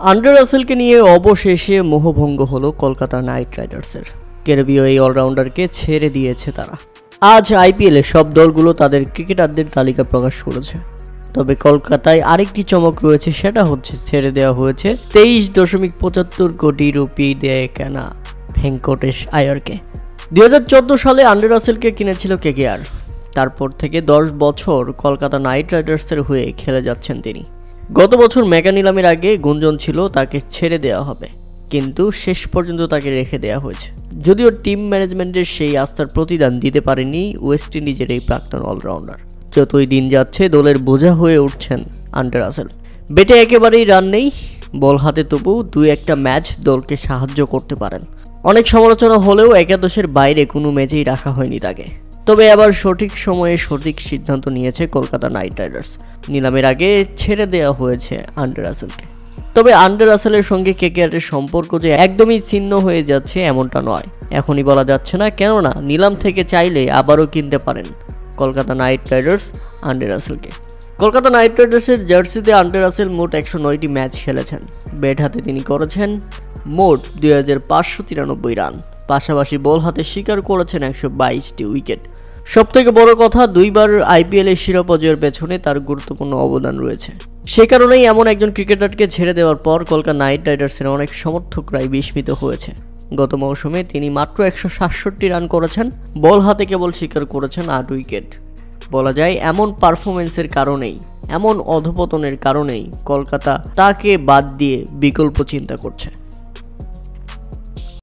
Andre রাসেলকে নিয়ে অবশেষে মোহভঙ্গ হলো কলকাতা নাইট রাইডার্সের। ক্যারিবীয় এই অলরাউন্ডারকে ছেড়ে দিয়েছে তারা। আজ আইপিএলে সব দলগুলো তাদের ক্রিকেটারদের তালিকা প্রকাশ করেছে, তবে কলকাতায় আরেকটি চমক রয়েছে, সেটা হচ্ছে ছেড়ে দেওয়া হয়েছে 23.75 কোটি রুপি দিয়ে কেনা ভেঙ্কটেশ আয়ারকে। 2014 সালে আন্ড্রে রাসেলকে কিনেছিল কেকেআর। তারপর থেকে 10 বছর কলকাতা নাইট রাইডার্সের হয়ে খেলে যাচ্ছেন তিনি। গত বছর মেগা নিলামের আগে গুঞ্জন ছিল তাকে ছেড়ে দেওয়া হবে, কিন্তু শেষ পর্যন্ত তাকে রেখে দেওয়া হয়েছে। যদিও টিম ম্যানেজমেন্টের সেই আস্থার প্রতিদান দিতে পারেনি ওয়েস্ট ইন্ডিজের এই প্রাক্তন অলরাউন্ডার। যতই দিন যাচ্ছে দলের বোঝা হয়ে উঠছেন আন্ড্রে রাসেল। ব্যাটে একেবারেই রান নেই, বল হাতে তবু 2-1টা ম্যাচ দলকে সাহায্য করতে পারেন। অনেক সমালোচনা হলেও একাদশের বাইরে কোনো ম্যাচেই রাখা হয়নি তাকে। তবে আবার সঠিক সময়ে সঠিক সিদ্ধান্ত নিয়েছে কলকাতা নাইট রাইডার্স। নিলামের আগে ছেড়ে দেওয়া হয়েছে আন্ড্রে রাসেলকে। তবে আন্ড্রে রাসেলের সঙ্গে কেকেআরের সম্পর্ক যে একদমই ছিন্ন হয়ে যাচ্ছে এমনটা নয়, এখনই বলা যাচ্ছে না, কেননা নিলাম থেকে চাইলে আবারও কিনতে পারেন কলকাতা নাইট রাইডার্স আন্ড্রে রাসেলকে। কলকাতা নাইট রাইডার্সের জার্সিতে আন্ড্রে রাসেল মোট 109টি ম্যাচ খেলেছেন। ব্যাট হাতে তিনি করেছেন মোট 2593 রান, পাশাপাশি বল হাতে শিকার করেছেন 122টি উইকেট। সবথেকে বড় কথা, 2বার আইপিএলের শিরোপা জয়ের পেছনে তার গুরুত্বপূর্ণ অবদান রয়েছে। সে কারণেই এমন একজন ক্রিকেটারকে ছেড়ে দেওয়ার পর কলকাতা নাইট রাইডার্সের অনেক সমর্থকরাই বিস্মিত হয়েছে। গত মৌসুমে তিনি মাত্র 167 রান করেছেন, বল হাতে কেবল শিকার করেছেন 8 উইকেট। বলা যায় এমন পারফরমেন্সের কারণেই, এমন অধপতনের কারণেই কলকাতা তাকে বাদ দিয়ে বিকল্প চিন্তা করছে।